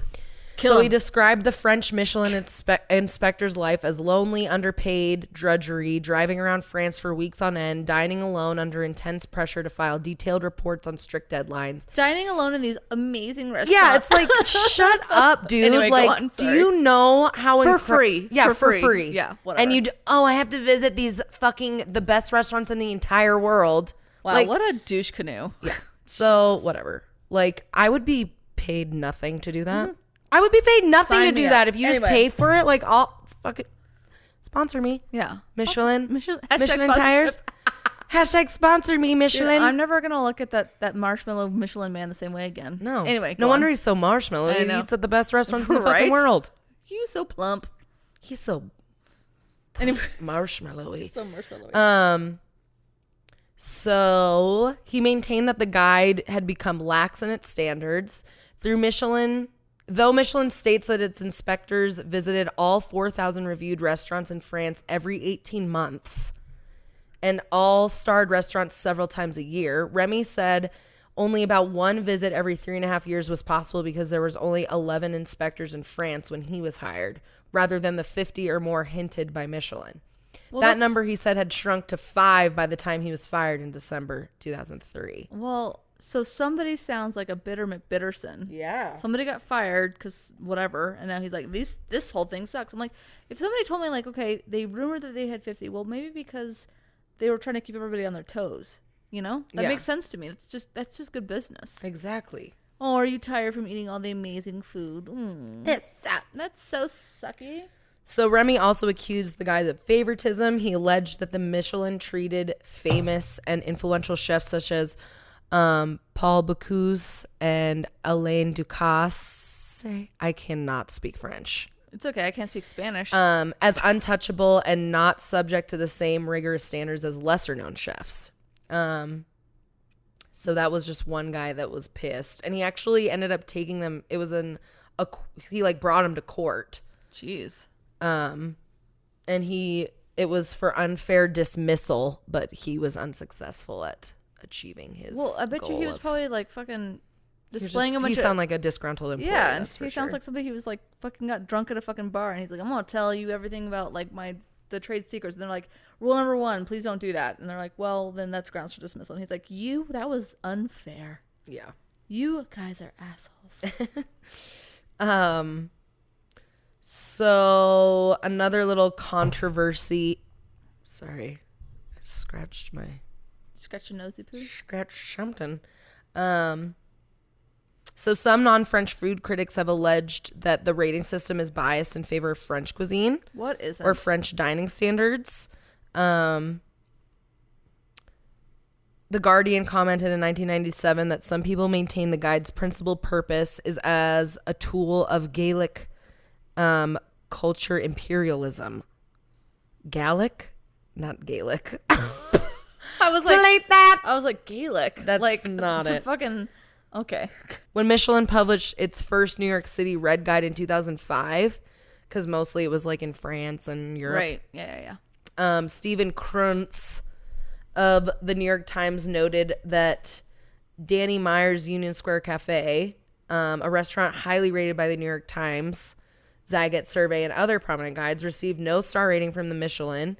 So he described the French Michelin inspector's life as lonely, underpaid, drudgery, driving around France for weeks on end, dining alone under intense pressure to file detailed reports on strict deadlines. Dining alone in these amazing restaurants. Yeah, it's like, shut up, dude. Anyway, go like, on, do sorry. you know how For free. Yeah, For for free. free. Yeah, whatever. And I have to visit these the best restaurants in the entire world. Wow, Like, what a douche canoe. yeah. So whatever. Like, I would be paid nothing to do that. I would be paid nothing Sign to me do up. that. If you just Anyway. pay for it, like, I'll fucking sponsor me. Yeah. Michelin. Michelin Tires. Hashtag sponsor me, Michelin. Dude, I'm never going to look at that marshmallow Michelin man the same way again. No. Anyway, no go wonder on. he's so marshmallow. I He know. eats at the best restaurants in the fucking Right? world. You so plump. He's so Anyway, marshmallowy. so marshmallow. So he maintained that the guide had become lax in its standards through Michelin. Though Michelin states that its inspectors visited all 4,000 reviewed restaurants in France every 18 months and all starred restaurants several times a year, Remy said only about one visit every 3.5 years was possible because there was only 11 inspectors in France when he was hired, rather than the 50 or more hinted by Michelin. Well, That number, he said, had shrunk to 5 by the time he was fired in December 2003. Well, so somebody sounds like a bitter McBitterson. Yeah. Somebody got fired because whatever, and now he's like, this whole thing sucks. I'm like, if somebody told me like, okay, they rumored that they had 50, well, maybe because they were trying to keep everybody on their toes. That Yeah. makes sense to me. That's just good business. Exactly. Oh, are you tired from eating all the amazing food? This sucks. That's so sucky. So Remy also accused the guys of favoritism. He alleged that the Michelin treated famous and influential chefs such as Paul Bocuse and Alain Ducasse. I cannot speak French. It's okay. I can't speak Spanish. As untouchable and not subject to the same rigorous standards as lesser known chefs. So that was just one guy that was pissed, and he actually ended up taking them. It was he like brought him to court. Jeez. And it was for unfair dismissal, but he was unsuccessful at achieving his. Well, I bet you he was probably like fucking displaying a bunch He of. sound like a disgruntled employee. Yeah, and that's he for sounds sure. like somebody who was like fucking got drunk at a fucking bar, and he's like, I'm gonna tell you everything about like the trade secrets. And they're like, rule number 1, please don't do that. And they're like, well, then that's grounds for dismissal. And he's like, that was unfair. Yeah. You guys are assholes. So another little controversy. Sorry, I scratched Scratch your nosy poo. something. So some non-French food critics have alleged that the rating system is biased in favor of French cuisine. What is it? Or French dining standards. The Guardian commented in 1997 that some people maintain the guide's principal purpose is as a tool of Gaelic culture imperialism. Gallic? Not Gaelic. I was like, Delete that. I was like Gaelic. That's like, not the it. Fucking Okay. When Michelin published its first New York City Red Guide in 2005, because mostly it was like in France and Europe. Right. Yeah. Stephen Kruntz of the New York Times noted that Danny Meyer's Union Square Cafe, a restaurant highly rated by the New York Times, Zagat survey, and other prominent guides, received no star rating from the Michelin.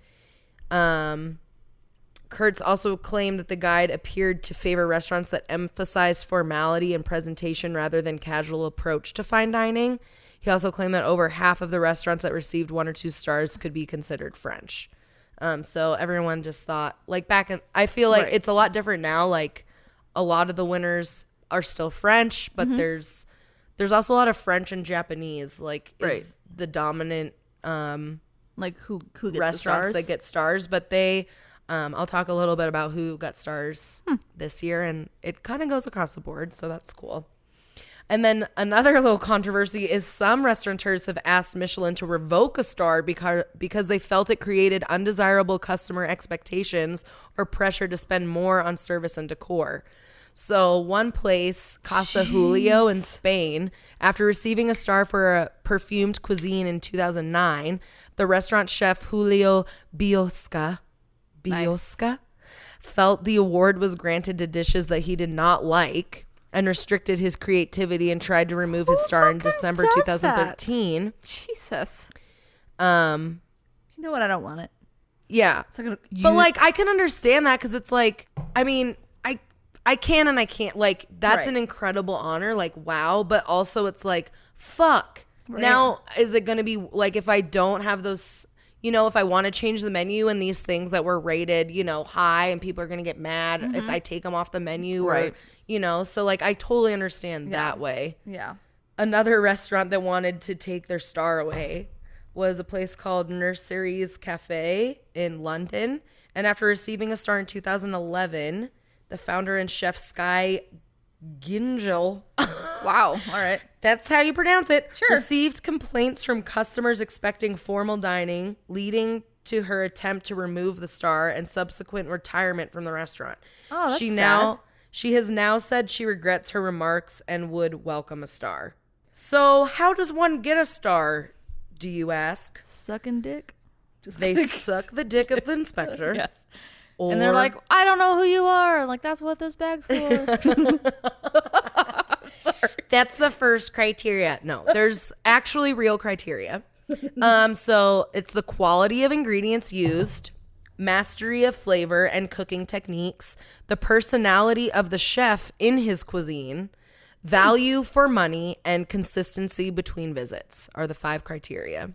Kurtz also claimed that the guide appeared to favor restaurants that emphasized formality and presentation rather than casual approach to fine dining. He also claimed that over half of the restaurants that received 1 or 2 stars could be considered French. So everyone just thought, like back in, I feel like it's a lot different now. Like a lot of the winners are still French, but there's also a lot of French and Japanese, like is the dominant Like who gets restaurants the stars? that get stars, but they I'll talk a little bit about who got stars this year, and it kind of goes across the board, so that's cool. And then another little controversy is some restaurateurs have asked Michelin to revoke a star because they felt it created undesirable customer expectations or pressure to spend more on service and decor. So one place, Casa Julio in Spain, after receiving a star for a perfumed cuisine in 2009, the restaurant chef Julio Biosca felt the award was granted to dishes that he did not like and restricted his creativity and tried to remove his star in December 2013. Jesus. You know what? I don't want it. Yeah. But like I can understand that because it's like, I mean, I can and I can't. Like that's an incredible honor. Like wow. But also it's like fuck. Right. Now is it going to be like if I don't have those, you know, if I want to change the menu and these things that were rated, you know, high and people are going to get mad if I take them off the menu or, you know, so like I totally understand that way. Yeah. Another restaurant that wanted to take their star away was a place called Nurseries Cafe in London. And after receiving a star in 2011, the founder and chef Sky Gingell. Wow. All right. That's how you pronounce it. Sure. Received complaints from customers expecting formal dining, leading to her attempt to remove the star and subsequent retirement from the restaurant. Oh, that's sad. She has now said she regrets her remarks and would welcome a star. So how does one get a star, do you ask? Sucking dick? They suck the dick of the inspector. Yes. And they're like, I don't know who you are. Like, that's what this bag's for. That's the first criteria. No, there's actually real criteria. So it's the quality of ingredients used, mastery of flavor and cooking techniques, the personality of the chef in his cuisine, value for money, and consistency between visits are the 5 criteria.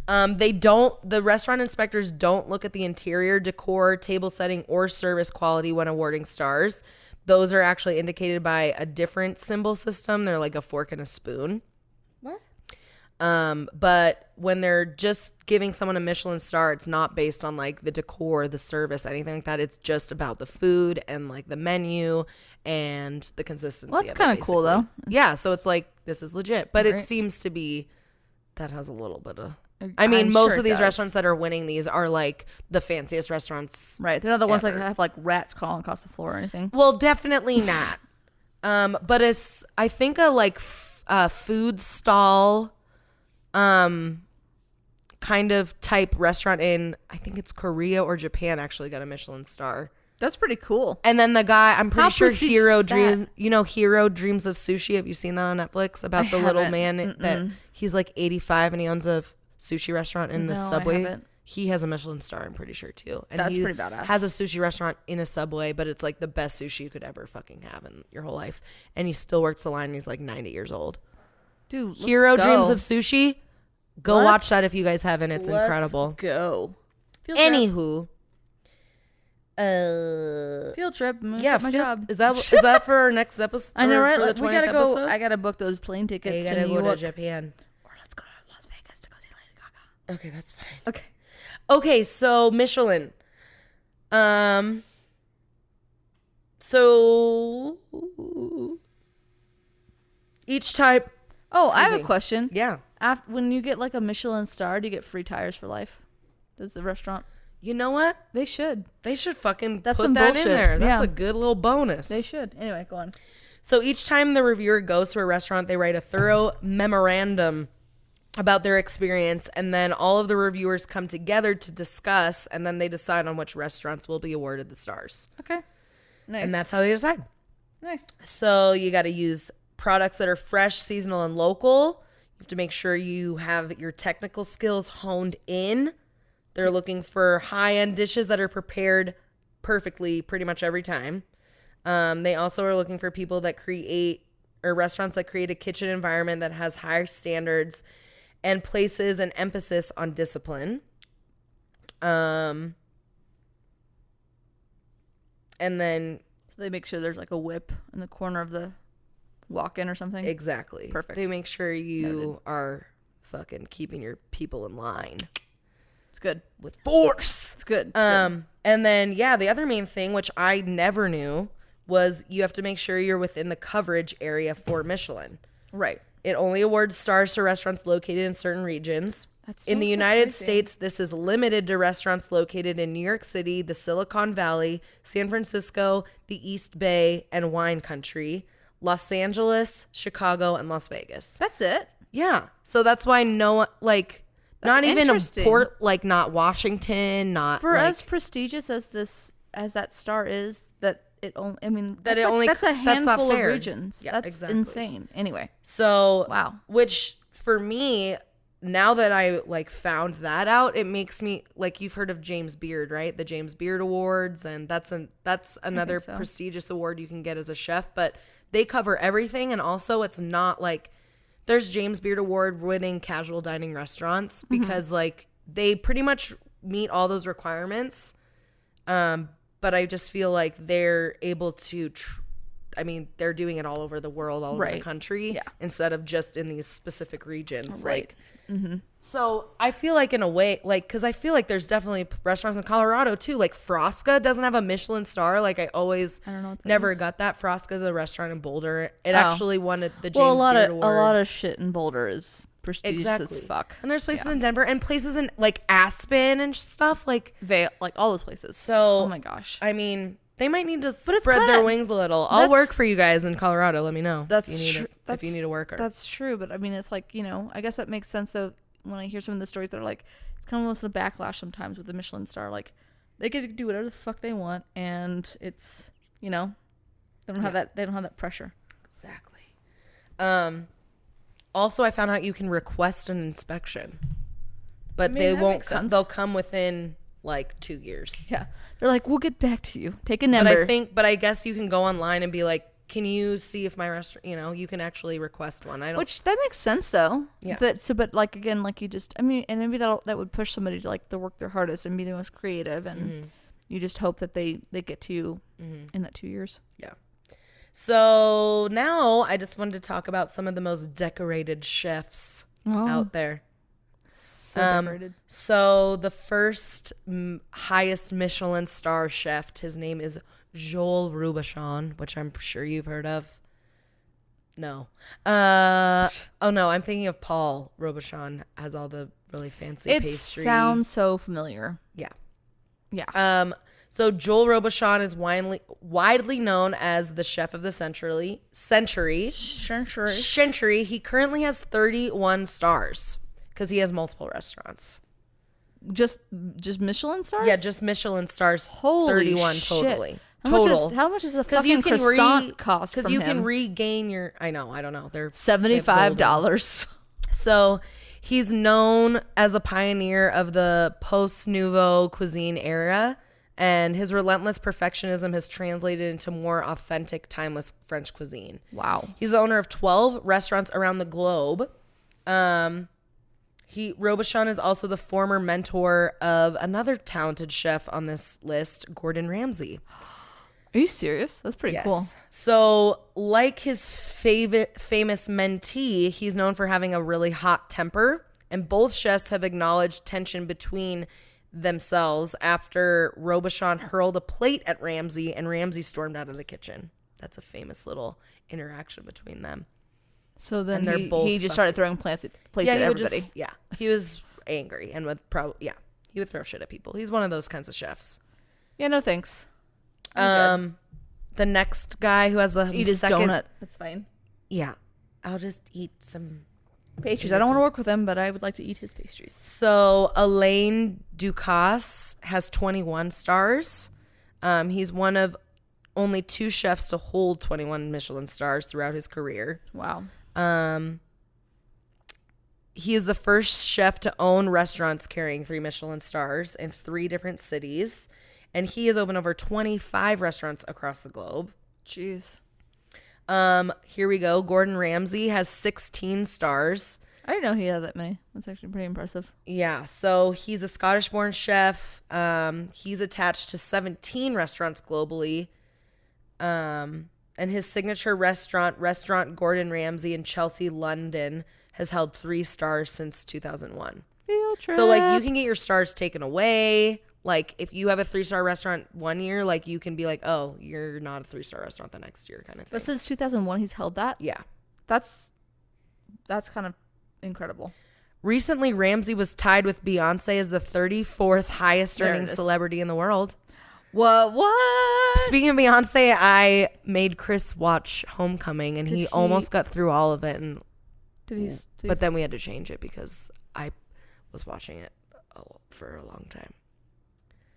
The restaurant inspectors don't look at the interior, decor, table setting, or service quality when awarding stars. Those are actually indicated by a different symbol system. They're like a fork and a spoon. What? But when they're just giving someone a Michelin star, it's not based on like the decor, the service, anything like that. It's just about the food and like the menu and the consistency. Well, that's kind of cool though. Yeah. So it's like, this is legit, but it seems to be, that has a little bit of, I mean, most of these restaurants that are winning these are like the fanciest restaurants. Right. They're not the ones that have like rats crawling across the floor or anything. Well, definitely not. But it's, I think a like food stall kind of type restaurant in, I think it's Korea or Japan actually got a Michelin star. That's pretty cool. And then the guy, I'm pretty sure Hero Dreams of Sushi. Have you seen that on Netflix about the little man that he's like 85 and he owns a sushi restaurant in the subway? He has a Michelin star, I'm pretty sure too. And that's he pretty badass. has a sushi restaurant in a subway, but it's like the best sushi you could ever fucking have in your whole life. And he still works the line and he's like 90 years old. Dude, Hero Dreams of Sushi. Go watch that if you guys haven't. It's incredible. Go. Anywho. Field trip. Yeah, my job. Is that for our next episode? I know, right? Like, we gotta go. Episode? I gotta book those plane tickets. You gotta go to Japan, or let's go to Las Vegas to go see Lady Gaga. Okay, that's fine. Okay. So Michelin. So each type. Oh, I have a question. Yeah. When you get like a Michelin star, do you get free tires for life? Does the restaurant? You know what? They should. They should fucking That's put some that bullshit. in there. That's Yeah. a good little bonus. They should. Anyway, go on. So each time the reviewer goes to a restaurant, they write a thorough memorandum about their experience, and then all of the reviewers come together to discuss, and then they decide on which restaurants will be awarded the stars. Okay. Nice. And that's how they decide. nice. So you got to use products that are fresh, seasonal, and local. You have to make sure you have your technical skills honed in. They're looking for high-end dishes that are prepared perfectly pretty much every time. They also are looking for people that create, or restaurants that create a kitchen environment that has higher standards and places an emphasis on discipline. And then So they make sure there's like a whip in the corner of the walk-in or something. exactly. Perfect. They make sure you Noted. are fucking keeping your people in line It's good. with force. It's good. It's good. And then the other main thing, which I never knew, was you have to make sure you're within the coverage area for Michelin. Right. It only awards stars to restaurants located in certain regions. That's In still the so United crazy. States, this is limited to restaurants located in New York City, the Silicon Valley, San Francisco, the East Bay, and Wine Country, Los Angeles, Chicago, and Las Vegas. That's it. Yeah. So that's why not even a interesting. port, not Washington, not For like, as prestigious as that star is, that it only. I mean, That that's it like- only- that's a that's not handful of fair. regions. Yeah, That's exactly. insane. Anyway. So, Wow. which for me, now that I found that out, it makes me you've heard of James Beard, right? The James Beard Awards, and that's another so. prestigious award you can get as a chef, but they cover everything, and also it's not there's James Beard Award winning casual dining restaurants because they pretty much meet all those requirements. But I just feel like they're able to they're doing it all over the world, all over the Right. country, Yeah. instead of just in these specific regions. Right. So I feel like in a way, because I feel like there's definitely restaurants in Colorado too. Like Frosca doesn't have a Michelin star. I always I don't know what that never is. got that. Frosca's a restaurant in Boulder. It Oh. actually won the James Well, a lot Beard of Award. shit in Boulder is prestigious as fuck. And there's places in Denver and places in Aspen and stuff. Vale, all those places. So Oh my gosh. I mean, they might need to it's spread their kinda- wings a little. I'll that's- work for you guys in Colorado. Let me know. That's if you need true. if you need a worker. That's true, but I mean, it's I guess that makes sense though. When I hear some of the stories that are it's kind of almost a backlash sometimes with the Michelin star. They get to do whatever the fuck they want, and it's they don't have that. They don't have that pressure. Exactly. Also, I found out you can request an inspection, but mean, they that won't. makes sense. They'll come within 2 years. Yeah, they're we'll get back to you. Take a But number. I guess you can go online and be like, can you see if my restaurant? You can actually request one. I don't. Which that makes sense though. Yeah. But again, you just and maybe that would push somebody to work their hardest and be the most creative, and you just hope that they get to you in that 2 years. Yeah. So now I just wanted to talk about some of the most decorated chefs out there. So decorated. So the first highest Michelin star chef, his name is Joel Robuchon, which I'm sure you've heard of. No. Oh no, I'm thinking of Paul Robuchon, has all the really fancy It pastry. sounds so familiar. Yeah. Yeah. So Joel Robuchon is widely known as the chef of the century. Century. He currently has 31 stars because he has multiple restaurants. Just Michelin stars? Yeah, just Michelin stars. Holy 31 shit. totally. How much does a fucking croissant cost Because from you him? can regain your. I don't know. They're $75. So he's known as a pioneer of the post nouveau cuisine era, and his relentless perfectionism has translated into more authentic, timeless French cuisine. Wow. He's the owner of 12 restaurants around the globe. Robuchon is also the former mentor of another talented chef on this list, Gordon Ramsay. Are you serious? That's pretty cool. So, like his famous mentee, he's known for having a really hot temper, and both chefs have acknowledged tension between themselves after Robuchon hurled a plate at Ramsay and Ramsay stormed out of the kitchen. That's a famous little interaction between them. So then And they're both he just started throwing plates at He everybody. would he was angry and he would throw shit at people. He's one of those kinds of chefs. Yeah, no thanks. The next guy who has the Eat his second donut. That's fine. Yeah, I'll just eat some Pastries. I don't want to work with him, but I would like to eat his pastries. So Alain Ducasse has 21 stars. He's one of only 2 chefs to hold 21 Michelin stars throughout his career. Wow. He is the first chef to own restaurants carrying 3 Michelin stars in 3 different cities. And he has opened over 25 restaurants across the globe. Jeez. Here we go. Gordon Ramsay has 16 stars. I didn't know he had that many. That's actually pretty impressive. Yeah, so he's a Scottish-born chef. He's attached to 17 restaurants globally. And his signature restaurant Gordon Ramsay in Chelsea, London, has held 3 stars since 2001. Field trip. So, like, you can get your stars taken away. Like, if you have a 3-star restaurant one year, like, you can be like, oh, you're not a 3-star restaurant the next year kind of thing. But since 2001, he's held that? Yeah. That's kind of incredible. Recently, Ramsay was tied with Beyonce as the 34th highest earning celebrity in the world. What? Speaking of Beyonce, I made Chris watch Homecoming, and he almost got through all of it. And but then we had to change it because I was watching it for a long time.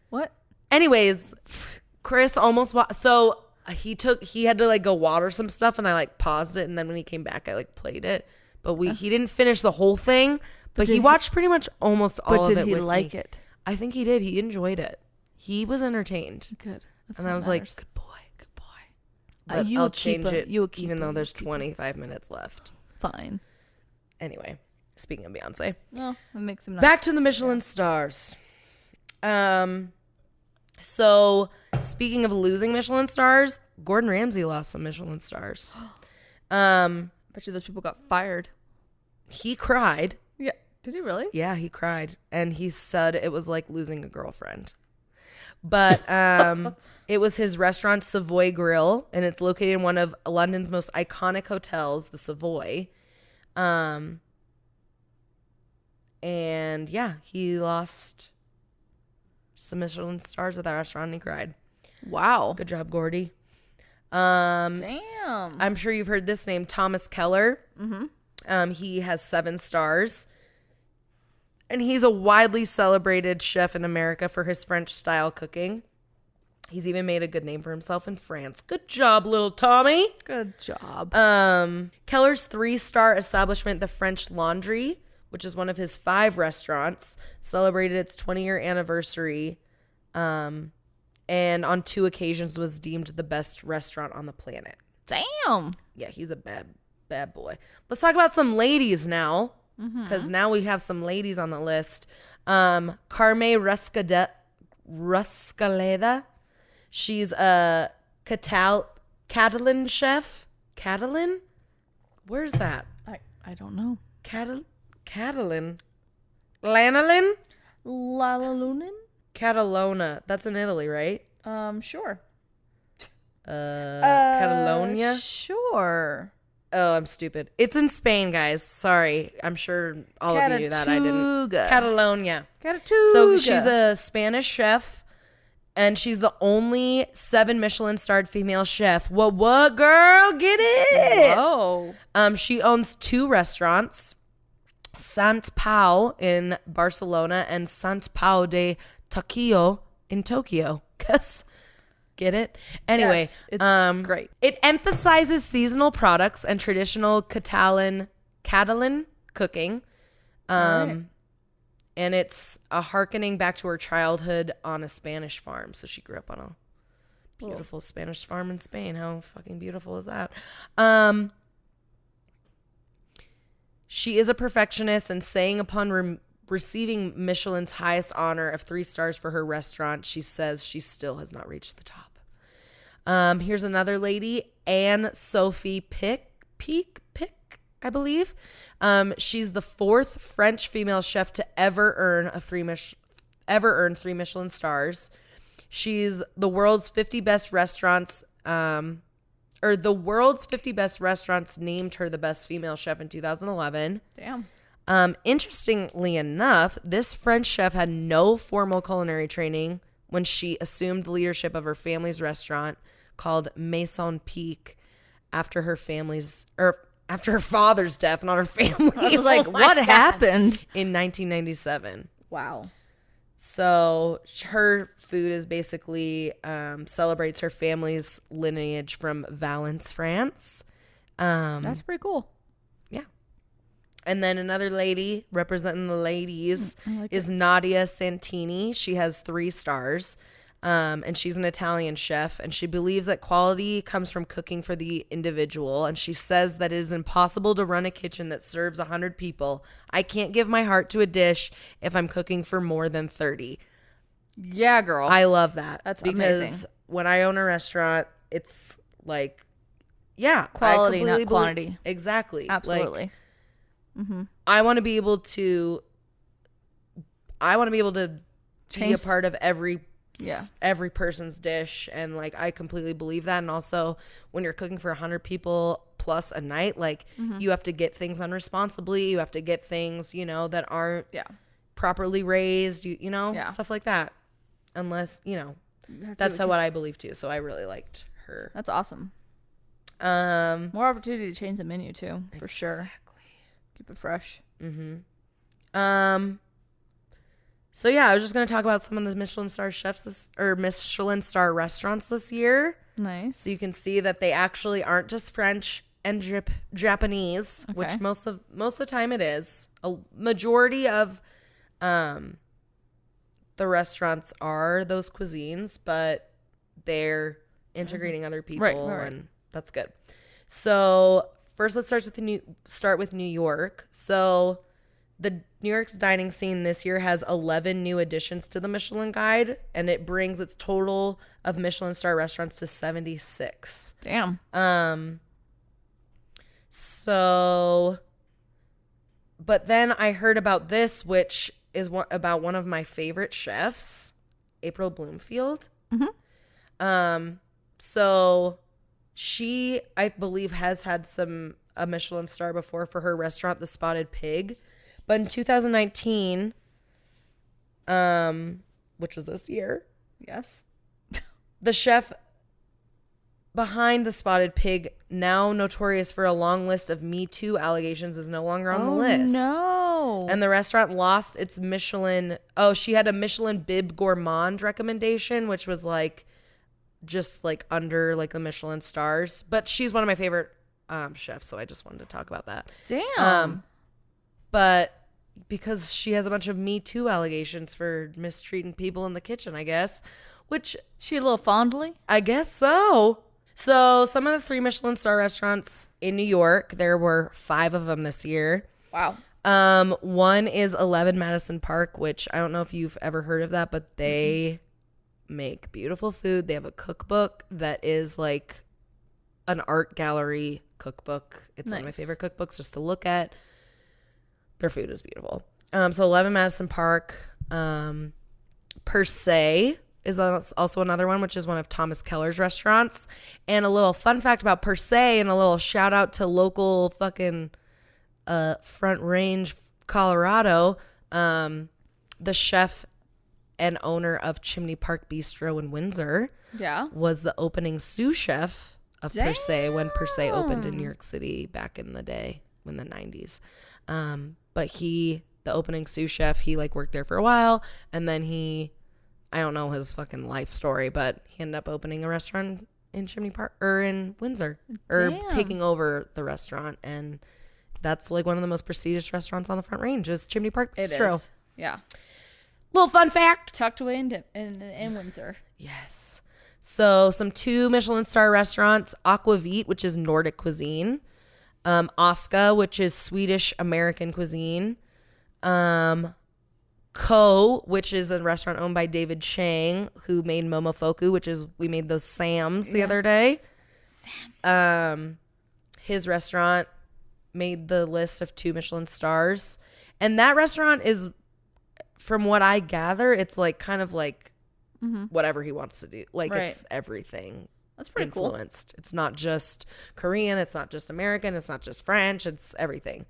What? Anyways, Chris almost so he had to like go water some stuff, and I like paused it, and then when he came back, I like played it. But he didn't finish the whole thing, but he watched pretty much almost all of it. But did he like me. it? I think he did. He enjoyed it. He was entertained. Good. And I was like, good boy. But I'll change it even though there's 25 minutes left. Fine. Anyway, speaking of Beyonce. Well, that makes him nice. Back to the Michelin stars. So speaking of losing Michelin stars, Gordon Ramsay lost some Michelin stars. Bet you those people got fired. He cried. Yeah. Did he really? Yeah, he cried. And he said it was like losing a girlfriend. But it was his restaurant Savoy Grill, and it's located in one of London's most iconic hotels, the Savoy. And yeah, he lost some Michelin stars at that restaurant, and he cried. Wow. Good job, Gordy. Damn. I'm sure you've heard this name, Thomas Keller. Mm-hmm. He has 7 stars. And he's a widely celebrated chef in America for his French-style cooking. He's even made a good name for himself in France. Good job, little Tommy. Good job. Keller's 3-star establishment, the French Laundry, which is one of his 5 restaurants, celebrated its 20-year anniversary, and on 2 occasions was deemed the best restaurant on the planet. Damn. Yeah, he's a bad boy. Let's talk about some ladies now, because now we have some ladies on the list. Carme Ruscaleda. She's a Catalan chef. Catalan? Where's that? I don't know. Catalan. Lanolin? Lalalunin? Catalona. That's in Italy, right? Sure. Catalonia? Sure. Oh, I'm stupid. It's in Spain, guys. Sorry. I'm sure all of you knew that. I didn't. Catalonia. Catatuga. So she's a Spanish chef, and she's the only 7 Michelin-starred female chef. What, girl? Get it! Whoa. She owns 2 restaurants, Sant Pau in Barcelona and Sant Pau de Tokyo in Tokyo. Get it? Anyway, Yes, it's great. It emphasizes seasonal products and traditional Catalan cooking. Right. And it's a hearkening back to her childhood on a Spanish farm. So she grew up on a beautiful Spanish farm in Spain. How fucking beautiful is that? She is a perfectionist, and saying upon receiving Michelin's highest honor of 3 stars for her restaurant, she says she still has not reached the top. Here's another lady, Anne Sophie Pic, I believe. She's the 4th French female chef to ever earn 3 Michelin stars. She's the world's 50 best restaurants, the world's 50 best restaurants named her the best female chef in 2011. Damn. Interestingly enough, this French chef had no formal culinary training when she assumed the leadership of her family's restaurant called Maison Peak after her father's death, not her family. I was like, what happened? In 1997. Wow. So her food is basically celebrates her family's lineage from Valence, France. That's pretty cool. Yeah. And then another lady representing the ladies like is Nadia Santini. She has 3 stars. And she's an Italian chef, and she believes that quality comes from cooking for the individual. And she says that it is impossible to run a kitchen that serves 100 people. I can't give my heart to a dish if I'm cooking for more than 30. Yeah, girl. I love that. That's because amazing. when I own a restaurant, it's like, yeah, Quality, I not completely quantity. Exactly. Absolutely. Like, I want to be able to be a part of every person's dish, and like I completely believe that. And also when you're cooking for 100 people plus a night, like you have to get things done responsibly, you have to get things that aren't properly raised, stuff like that, unless that's what I believe too. So I really liked her. That's awesome. More opportunity to change the menu too, for sure. Keep it fresh. So yeah, I was just gonna talk about some of the Michelin star chefs Michelin star restaurants this year. Nice. So you can see that they actually aren't just French and Japanese, which most of the time it is. A majority of the restaurants are those cuisines, but they're integrating other people, Right. and that's good. So first, let's start with New York. So the New York's dining scene this year has 11 new additions to the Michelin Guide, and it brings its total of Michelin star restaurants to 76. Damn. So, but then I heard about this, which is about one of my favorite chefs, April Bloomfield. So she, I believe, has had a Michelin star before for her restaurant, The Spotted Pig. But in 2019, which was this year, Yes. the chef behind The Spotted Pig, now notorious for a long list of Me Too allegations, is no longer on the list. No. And the restaurant lost its Michelin. Oh, she had a Michelin Bib Gourmand recommendation, which was like just like under like the Michelin stars. But she's one of my favorite chefs, so I just wanted to talk about that. Damn. But because she has a bunch of Me Too allegations for mistreating people in the kitchen, I guess, which She a little fondly? I guess so. So some of the 3 Michelin star restaurants in New York, there were 5 of them this year. Wow. One is 11 Madison Park, which I don't know if you've ever heard of that, but they make beautiful food. They have a cookbook that is like an art gallery cookbook. It's one of my favorite cookbooks just to look at. Their food is beautiful. So 11 Madison Park. Per Se is also another one, which is one of Thomas Keller's restaurants. And a little fun fact about Per Se, and a little shout out to local fucking Front Range, Colorado. The chef and owner of Chimney Park Bistro in Windsor was the opening sous chef of Per Se when Per Se opened in New York City back in the day, in the 90s. But the opening sous chef, he like worked there for a while, and then I don't know his fucking life story, but he ended up opening a restaurant in Chimney Park or in Windsor, or taking over the restaurant, and that's like one of the most prestigious restaurants on the Front Range is Chimney Park Bistro. It is. Yeah. Little fun fact. Tucked away in Windsor. Yes. So some 2 Michelin star restaurants, Aquavit, which is Nordic cuisine, Oscar, which is Swedish American cuisine, Ko, which is a restaurant owned by David Chang, who made Momofuku, which is, we made those Sam's the other day. His restaurant made the list of 2 Michelin stars. And that restaurant is, from what I gather, it's like kind of like whatever he wants to do. Like it's everything. That's pretty influenced. It's not just Korean. It's not just American. It's not just French. It's everything.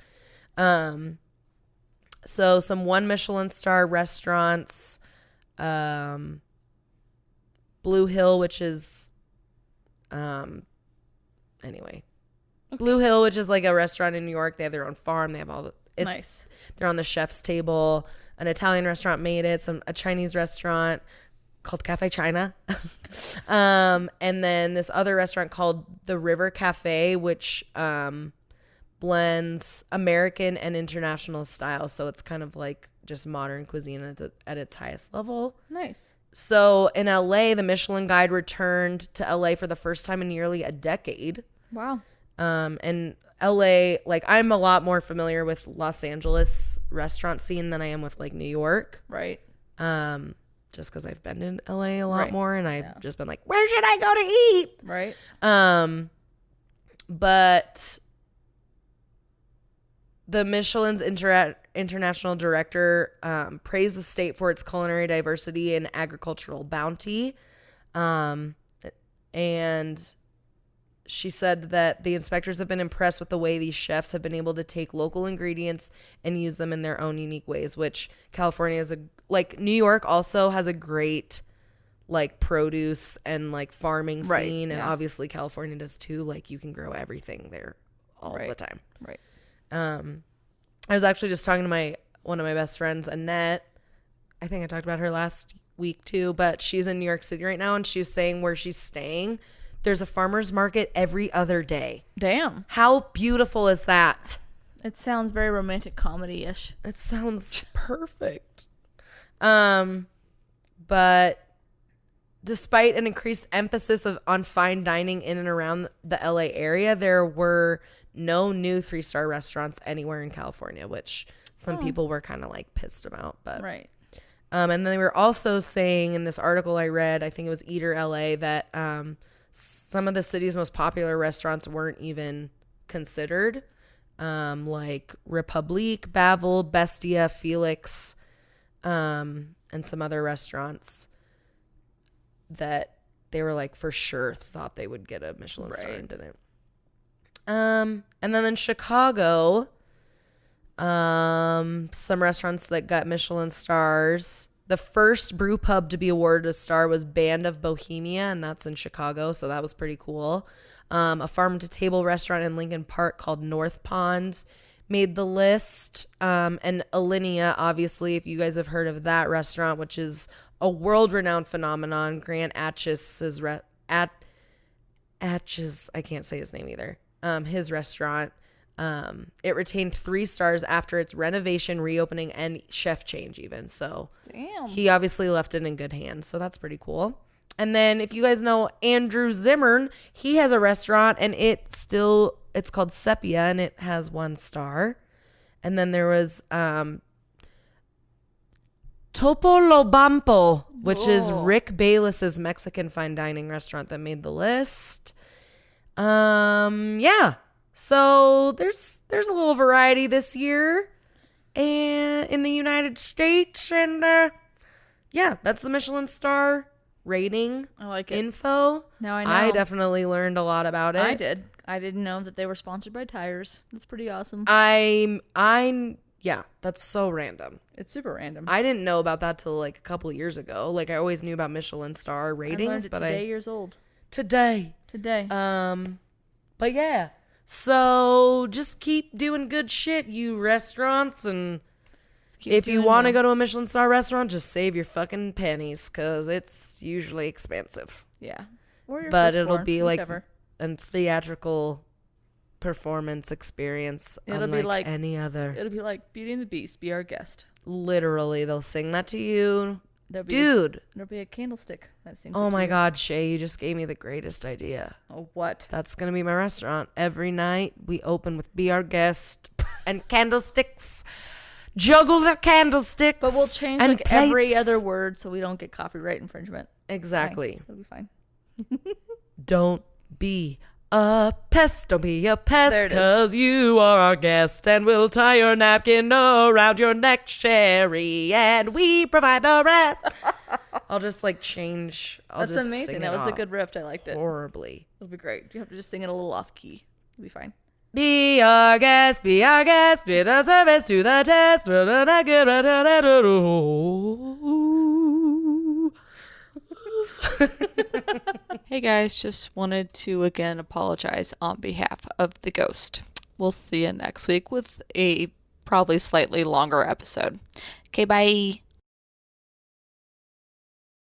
So some 1 Michelin star restaurants, Blue Hill, which is Anyway, Blue Hill, which is like a restaurant in New York. They have their own farm. They have all the Nice. They're on the chef's table. An Italian restaurant made it. A Chinese restaurant called Cafe China. And then this other restaurant called the River Cafe, which blends American and international style. So it's kind of like just modern cuisine at its highest level. Nice. So in LA, the Michelin Guide returned to LA for the first time in nearly a decade. Wow. And LA, like I'm a lot more familiar with Los Angeles restaurant scene than I am with like New York. Right. Just because I've been in LA a lot Right. more, and I've just been like, where should I go to eat? Right. But the Michelin's international director praised the state for its culinary diversity and agricultural bounty. And she said that the inspectors have been impressed with the way these chefs have been able to take local ingredients and use them in their own unique ways, which California is New York also has a great like produce and like farming scene. And obviously California does too. Like you can grow everything there all the time. Right. I was actually just talking to one of my best friends, Annette. I think I talked about her last week too, but she's in New York City right now, and she was saying where she's staying, there's a farmer's market every other day. Damn. How beautiful is that? It sounds very romantic comedy-ish. It sounds perfect. But despite an increased emphasis on fine dining in and around the LA area, there were no new 3-star restaurants anywhere in California, which some people were kind of like pissed about. But right. And then they were also saying in this article I read, I think it was Eater LA, that some of the city's most popular restaurants weren't even considered, like Republique, Bavel, Bestia, Felix, and some other restaurants that they were like for sure thought they would get a Michelin star and didn't. And then in Chicago, some restaurants that got Michelin stars. The first brew pub to be awarded a star was Band of Bohemia, and that's in Chicago, so that was pretty cool. A farm-to-table restaurant in Lincoln Park called North Pond made the list. And Alinea, obviously, if you guys have heard of that restaurant, which is a world-renowned phenomenon. Grant Atchis' Atchis, I can't say his name either. His restaurant. It retained 3 stars after its renovation, reopening, and chef change even. So damn, he obviously left it in good hands. So that's pretty cool. And then if you guys know Andrew Zimmern, he has a restaurant, and it's called Sepia, and it has 1 star. And then there was Topolobampo, which is Rick Bayless's Mexican fine dining restaurant that made the list. Yeah. So there's a little variety this year and in the United States, and yeah, that's the Michelin star rating. I like it. Info. Now I know. I definitely learned a lot about it. I did. I didn't know that they were sponsored by tires. That's pretty awesome. Yeah, that's so random. It's super random. I didn't know about that till like a couple of years ago. Like I always knew about Michelin star ratings, I learned it but today. Years old. Today. But yeah. So just keep doing good shit, you restaurants, and if you want to go to a Michelin star restaurant, just save your fucking pennies, because it's usually expensive. Yeah. Or your but firstborn, it'll be whichever. like a theatrical performance experience unlike like any other. It'll be like Beauty and the Beast, be our guest. Literally, they'll sing that to you. There'll be a candlestick that sings. Oh my God, Shay, you just gave me the greatest idea. Oh, what? That's going to be my restaurant. Every night we open with Be Our Guest and candlesticks. Juggle the candlesticks. But we'll change like plates. Every other word so we don't get copyright infringement. Exactly. Okay, it'll be fine. Don't be a pest, don't be a pest, because you are our guest, and we'll tie your napkin around your neck, Sherry, and we provide the rest. I'll just like change. That's just amazing. Sing that it was a good riff. I liked it. Horribly. It'll be great. You have to just sing it a little off key. It'll be fine. Be our guest, be the service to the test. Hey Hey guys, just wanted to again apologize on behalf of the ghost. We'll see you next week with a probably slightly longer episode. Okay, bye.